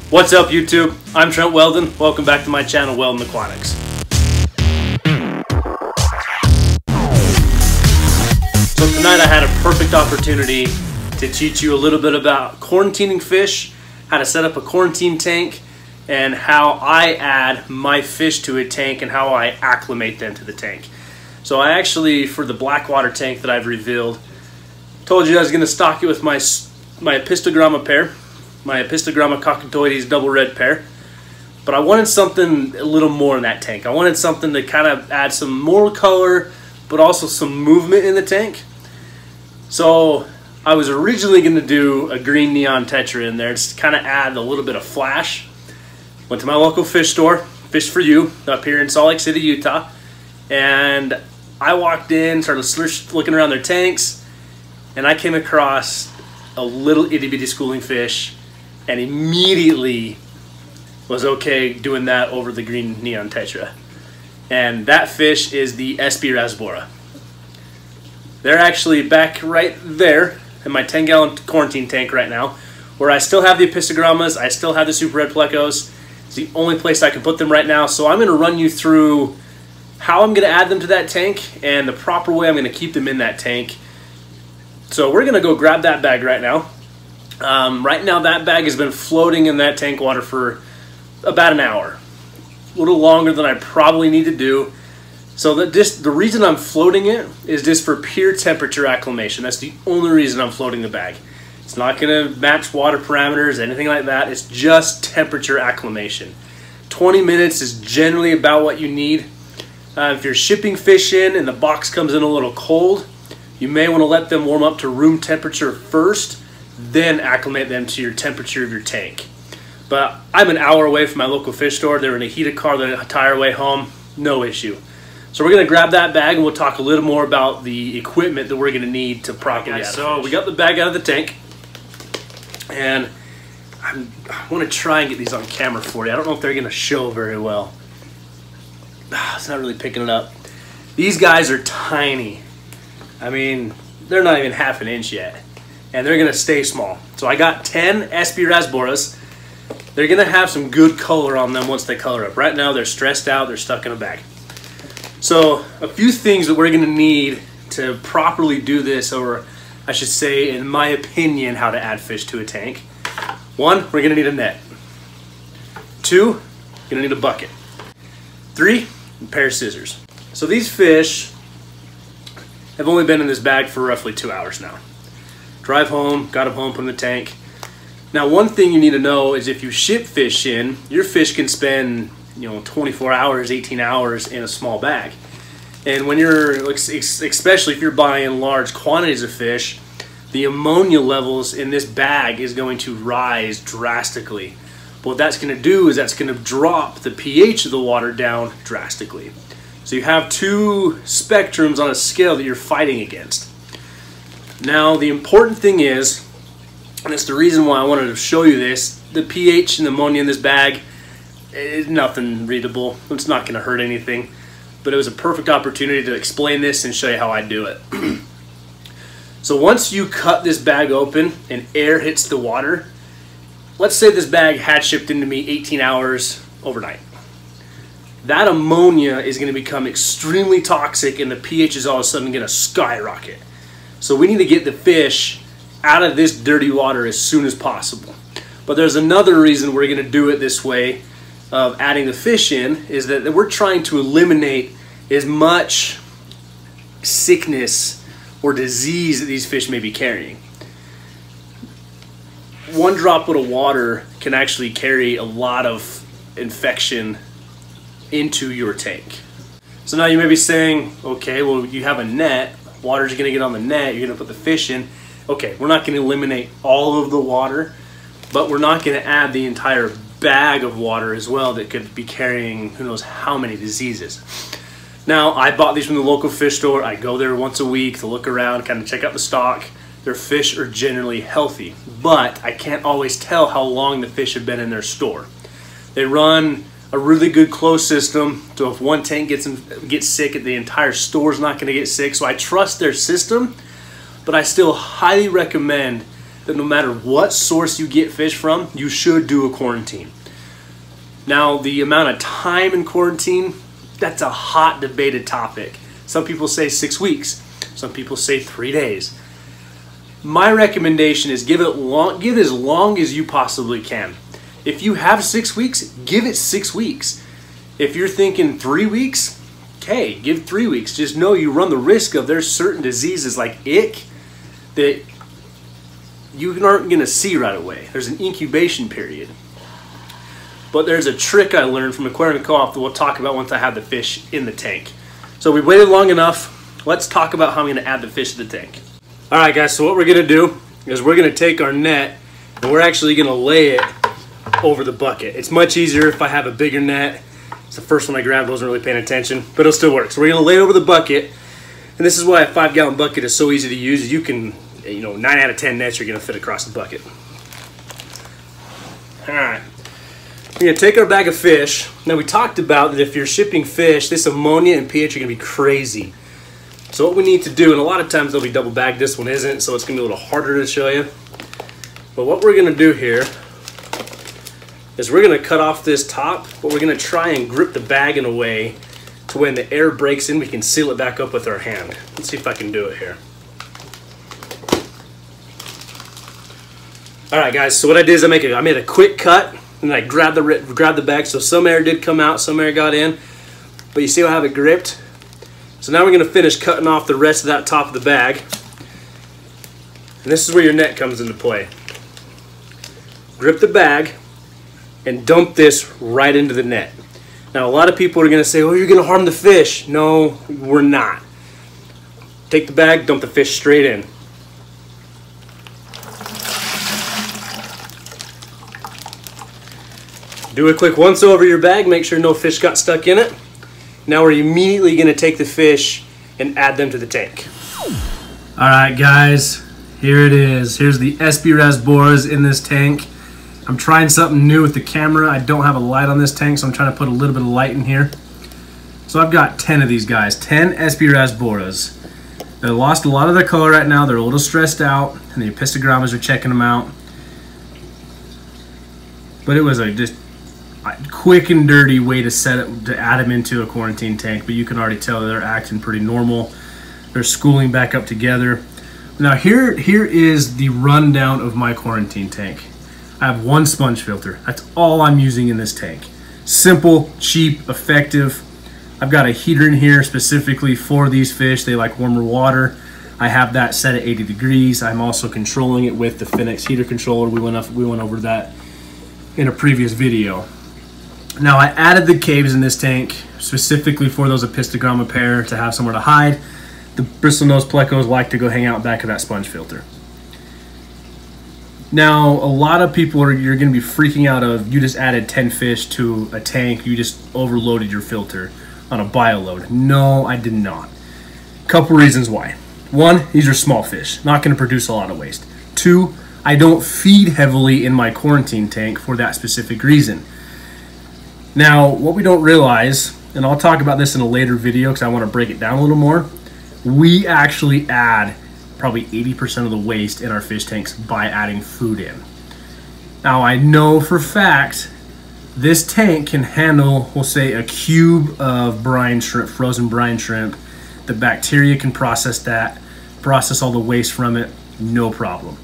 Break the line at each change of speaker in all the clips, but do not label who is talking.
What's up, YouTube? I'm Trent Wel-Don. Welcome back to my channel, Wel-Don Aquatics. So tonight I had a perfect opportunity to teach you a little bit about quarantining fish, how to set up a quarantine tank, and how I add my fish to a tank and how I acclimate them to the tank. So I actually, for the blackwater tank that I've revealed, told you I was going to stock it with my Epistogramma pair, my Epistogramma cockatoides double red pair. But I wanted something a little more in that tank. I wanted something to kind of add some more color, but also some movement in the tank. So I was originally going to do a green neon tetra in there, just to kind of add a little bit of flash. Went to my local fish store, Fish for You, up here in Salt Lake City, Utah. And I walked in, started looking around their tanks, and I came across a little itty bitty schooling fish, and immediately was okay doing that over the green neon tetra. And that fish is the SP rasbora. They're actually back right there in my 10-gallon quarantine tank right now, where I still have the Epistogrammas, I still have the super red plecos. It's the only place I can put them right now. So I'm going to run you through how I'm going to add them to that tank and the proper way I'm going to keep them in that tank. So we're going to go grab that bag right now. Right now that bag has been floating in that tank water for about an hour. A little longer than I probably need to do. So the reason I'm floating it is just for pure temperature acclimation. That's the only reason I'm floating the bag. It's not going to match water parameters, anything like that. It's just temperature acclimation. 20 minutes is generally about what you need. If you're shipping fish in and the box comes in a little cold, you may want to let them warm up to room temperature first, then acclimate them to your temperature of your tank. But I'm an hour away from my local fish store. They're in a heated car the entire way home, no issue. So we're going to grab that bag and we'll talk a little more about the equipment that we're going to need to properly add. So we got the bag out of the tank, and I want to try and get these on camera for you. I don't know if they're going to show very well. It's not really picking it up. These guys are tiny. I mean, they're not even half an inch yet, and they're going to stay small. So I got 10 SP rasboras. They're going to have some good color on them once they color up. Right now they're stressed out, they're stuck in a bag. So a few things that we're going to need to properly do this, or I should say, in my opinion, how to add fish to a tank. One, we're going to need a net. Two, you're going to need a bucket. Three, a pair of scissors. So these fish have only been in this bag for roughly 2 hours now. Drive home, got them home, put them in the tank. Now, one thing you need to know is if you ship fish in, your fish can spend 24 hours, 18 hours in a small bag. And when you're, especially if you're buying large quantities of fish, the ammonia levels in this bag is going to rise drastically. But what that's going to do is that's going to drop the pH of the water down drastically. So you have two spectrums on a scale that you're fighting against. Now, the important thing is, and it's the reason why I wanted to show you this, the pH and the ammonia in this bag is nothing readable. It's not going to hurt anything. But it was a perfect opportunity to explain this and show you how I do it. So once you cut this bag open and air hits the water, let's say this bag had shipped into me 18 hours overnight. That ammonia is going to become extremely toxic and the pH is all of a sudden going to skyrocket. So we need to get the fish out of this dirty water as soon as possible. But there's another reason we're going to do it this way of adding the fish in, is that we're trying to eliminate as much sickness or disease that these fish may be carrying. One droplet of water can actually carry a lot of infection into your tank. So now you may be saying, okay, well, you have a net, water's going to get on the net, you're going to put the fish in. Okay, we're not going to eliminate all of the water, but we're not going to add the entire bag of water as well that could be carrying who knows how many diseases. Now, I bought these from the local fish store. I go there once a week to look around, kind of check out the stock. Their fish are generally healthy, but I can't always tell how long the fish have been in their store. They run a really good closed system, so if one tank gets sick, the entire store's not going to get sick. So I trust their system, but I still highly recommend that no matter what source you get fish from, you should do a quarantine. Now, the amount of time in quarantine, that's a hot debated topic. Some people say 6 weeks. Some people say 3 days. My recommendation is give it as long as you possibly can. If you have 6 weeks, give it 6 weeks. If you're thinking 3 weeks, okay, give 3 weeks. Just know you run the risk of there's certain diseases like ick that you aren't going to see right away. There's an incubation period. But there's a trick I learned from Aquarium Co-op that we'll talk about once I have the fish in the tank. So we waited long enough. Let's talk about how I'm going to add the fish to the tank. All right, guys, so what we're going to do is we're going to take our net and we're actually going to lay it over the bucket. It's much easier if I have a bigger net. It's the first one I grabbed, wasn't really paying attention, but it'll still work. So we're going to lay it over the bucket, and this is why a 5-gallon bucket is so easy to use. You can, 9 out of 10 nets you're going to fit across the bucket. All right. We're going to take our bag of fish. Now, we talked about that if you're shipping fish, this ammonia and pH are going to be crazy. So what we need to do, and a lot of times they'll be double bagged, this one isn't, so it's going to be a little harder to show you. But what we're going to do here is we're going to cut off this top, but we're going to try and grip the bag in a way to when the air breaks in, we can seal it back up with our hand. Let's see if I can do it here. All right, guys, so what I did is I made a quick cut, and I grabbed the bag, so some air did come out, some air got in, but you see how I have it gripped? So now we're going to finish cutting off the rest of that top of the bag. And this is where your net comes into play. Grip the bag and dump this right into the net. Now, a lot of people are going to say, oh, you're going to harm the fish. No, we're not. Take the bag, dump the fish straight in. Do a quick once over your bag, make sure no fish got stuck in it. Now we're immediately going to take the fish and add them to the tank. All right, guys, here it is. Here's the SB Rasboras in this tank. I'm trying something new with the camera. I don't have a light on this tank, so I'm trying to put a little bit of light in here. So I've got 10 of these guys, 10 SB Rasboras. They lost a lot of their color right now. They're a little stressed out, and the epistogrammers are checking them out. But it was just quick and dirty way to add them into a quarantine tank, but you can already tell they're acting pretty normal. They're schooling back up together. Now here is the rundown of my quarantine tank. I have one sponge filter. That's all I'm using in this tank. Simple, cheap, effective. I've got a heater in here specifically for these fish. They like warmer water. I have that set at 80 degrees. I'm also controlling it with the Finex heater controller. We went over that in a previous video. Now, I added the caves in this tank specifically for those epistogramma pair to have somewhere to hide. The bristlenose plecos like to go hang out back of that sponge filter. Now, a lot of people you're going to be freaking out of, you just added 10 fish to a tank, you just overloaded your filter on a bio load. No, I did not. Couple reasons why. One, these are small fish, not going to produce a lot of waste. Two, I don't feed heavily in my quarantine tank for that specific reason. Now, what we don't realize, and I'll talk about this in a later video because I want to break it down a little more, we actually add probably 80% of the waste in our fish tanks by adding food in. Now, I know for a fact this tank can handle, we'll say, a cube of brine shrimp, frozen brine shrimp. The bacteria can process that, process all the waste from it, no problem.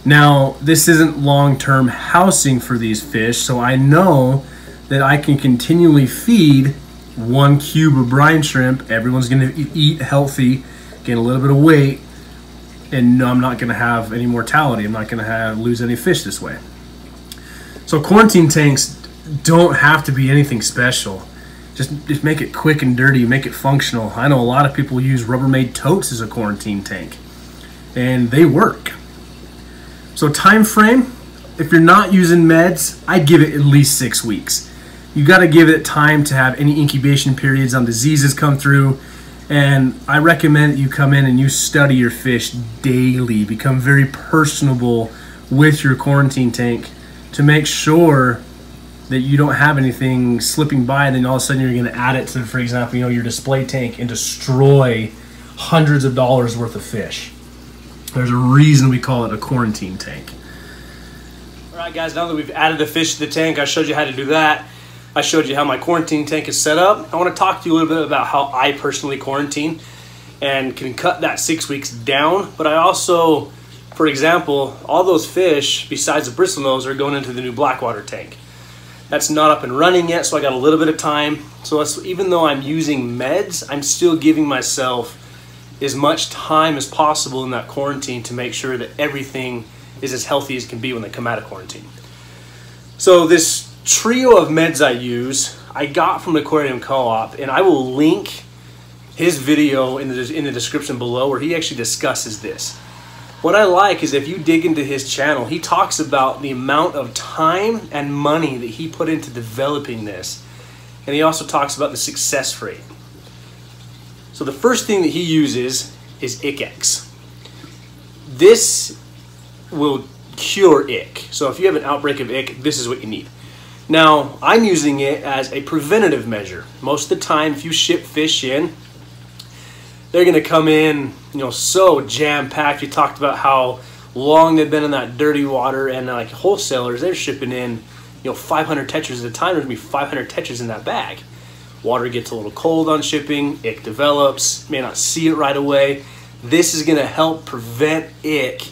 Now, this isn't long-term housing for these fish, so I know that I can continually feed 1 cube of brine shrimp. Everyone's going to eat healthy, gain a little bit of weight, and I'm not going to have any mortality. I'm not going to lose any fish this way. So quarantine tanks don't have to be anything special. Just make it quick and dirty, make it functional. I know a lot of people use Rubbermaid totes as a quarantine tank, and they work. So time frame, if you're not using meds, I'd give it at least 6 weeks. You got to give it time to have any incubation periods on diseases come through, and I recommend that you come in and you study your fish daily. Become very personable with your quarantine tank to make sure that you don't have anything slipping by, and then all of a sudden you're going to add it to, for example, your display tank and destroy hundreds of dollars worth of fish. There's a reason we call it a quarantine tank. All right, guys, now that we've added the fish to the tank, I showed you how to do that. I showed you how my quarantine tank is set up. I want to talk to you a little bit about how I personally quarantine and can cut that 6 weeks down. But I also, for example, all those fish, besides the bristlenose, are going into the new Blackwater tank. That's not up and running yet, so I got a little bit of time. So even though I'm using meds, I'm still giving myself as much time as possible in that quarantine to make sure that everything is as healthy as can be when they come out of quarantine. So this trio of meds I use, I got from Aquarium Co-op, and I will link his video in the description below where he actually discusses this. What I like is if you dig into his channel, he talks about the amount of time and money that he put into developing this. And he also talks about the success rate. So the first thing that he uses is ICX. This will cure ick. So if you have an outbreak of ick, this is what you need. Now, I'm using it as a preventative measure. Most of the time, if you ship fish in, they're gonna come in, so jam-packed. We talked about how long they've been in that dirty water, and like wholesalers, they're shipping in, 500 tetras at a time. There's gonna be 500 tetras in that bag. Water gets a little cold on shipping, ick develops, may not see it right away. This is gonna help prevent ick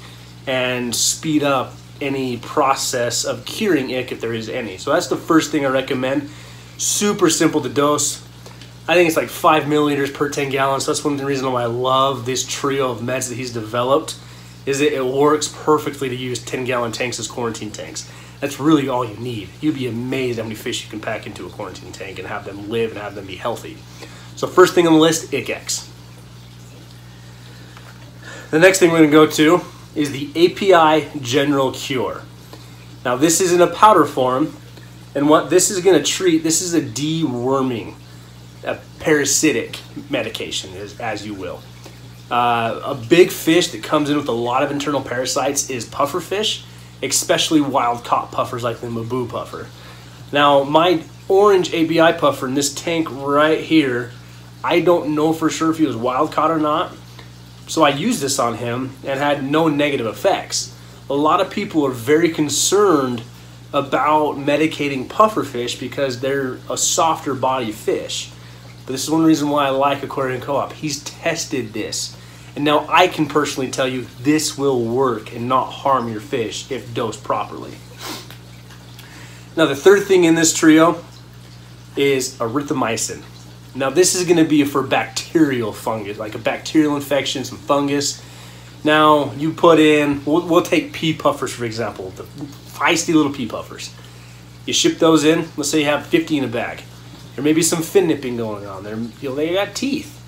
and speed up any process of curing ick if there is any. So that's the first thing I recommend. Super simple to dose. I think it's like 5 milliliters per 10 gallons. So that's one of the reasons why I love this trio of meds that he's developed, is that it works perfectly to use 10-gallon tanks as quarantine tanks. That's really all you need. You'd be amazed how many fish you can pack into a quarantine tank and have them live and have them be healthy. So first thing on the list, ICX. The next thing we're gonna go to is the API General Cure. Now this is in a powder form, and what this is gonna treat, this is a deworming, a parasitic medication, as you will. A big fish that comes in with a lot of internal parasites is pufferfish, especially wild-caught puffers like the Mabu puffer. Now, my orange ABI puffer in this tank right here, I don't know for sure if he was wild-caught or not, so I used this on him and had no negative effects. A lot of people are very concerned about medicating pufferfish because they're a softer body fish. But this is one reason why I like Aquarium Co-op. He's tested this. And now I can personally tell you this will work and not harm your fish if dosed properly. Now the third thing in this trio is erythromycin. Now this is going to be for bacterial fungus, like a bacterial infection, some fungus. Now you put in, we'll take pea puffers for example, the feisty little pea puffers. You ship those in, let's say you have 50 in a bag. There may be some fin nipping going on. They got teeth.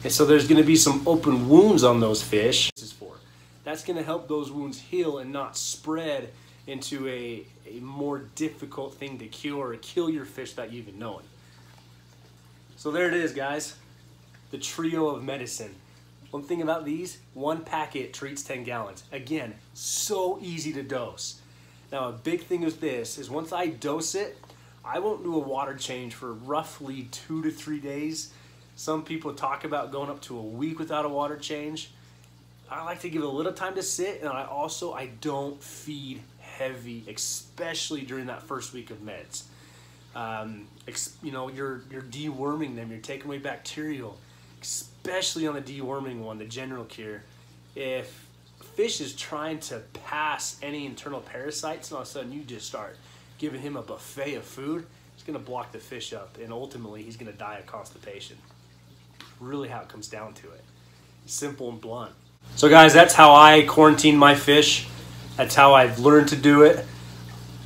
And so there's going to be some open wounds on those fish. This is for. That's going to help those wounds heal and not spread into a more difficult thing to cure or kill your fish without you even knowing. So there it is, guys. The trio of medicine. One thing about these, one packet treats 10 gallons. Again, so easy to dose. Now a big thing with this is once I dose it, I won't do a water change for roughly 2 to 3 days. Some people talk about going up to a week without a water change. I like to give it a little time to sit, and I don't feed heavy, especially during that first week of meds. You're deworming them, you're taking away bacterial, especially on the deworming one, the general cure. If fish is trying to pass any internal parasites, and all of a sudden you just start giving him a buffet of food, it's going to block the fish up, and ultimately he's going to die of constipation. Really how it comes down to it. Simple and blunt. So guys, that's how I quarantine my fish. That's how I've learned to do it.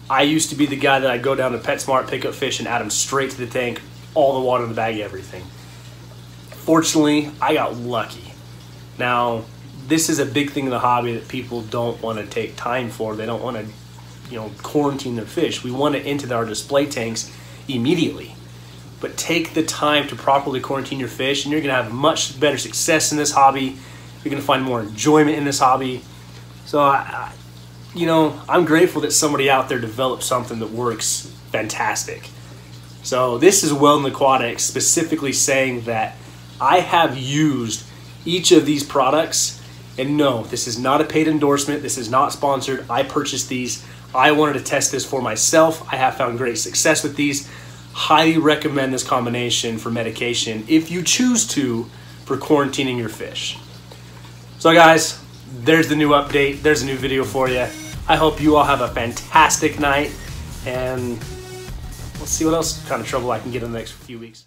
I used to be the guy that I'd go down to PetSmart, pick up fish, and add them straight to the tank, all the water in the bag, everything. Fortunately, I got lucky. Now, this is a big thing in the hobby that people don't want to take time for. They don't want to, quarantine their fish. We want it into our display tanks immediately. But take the time to properly quarantine your fish, and you're going to have much better success in this hobby. You're going to find more enjoyment in this hobby. So, I'm grateful that somebody out there developed something that works fantastic. So this is Wel-Don Aquatics specifically saying that I have used each of these products And no, this is not a paid endorsement. This is not sponsored. I purchased these. I wanted to test this for myself. I have found great success with these. Highly recommend this combination for medication if you choose to for quarantining your fish. So guys, there's the new update. There's a new video for you. I hope you all have a fantastic night, and we'll see what else kind of trouble I can get in the next few weeks.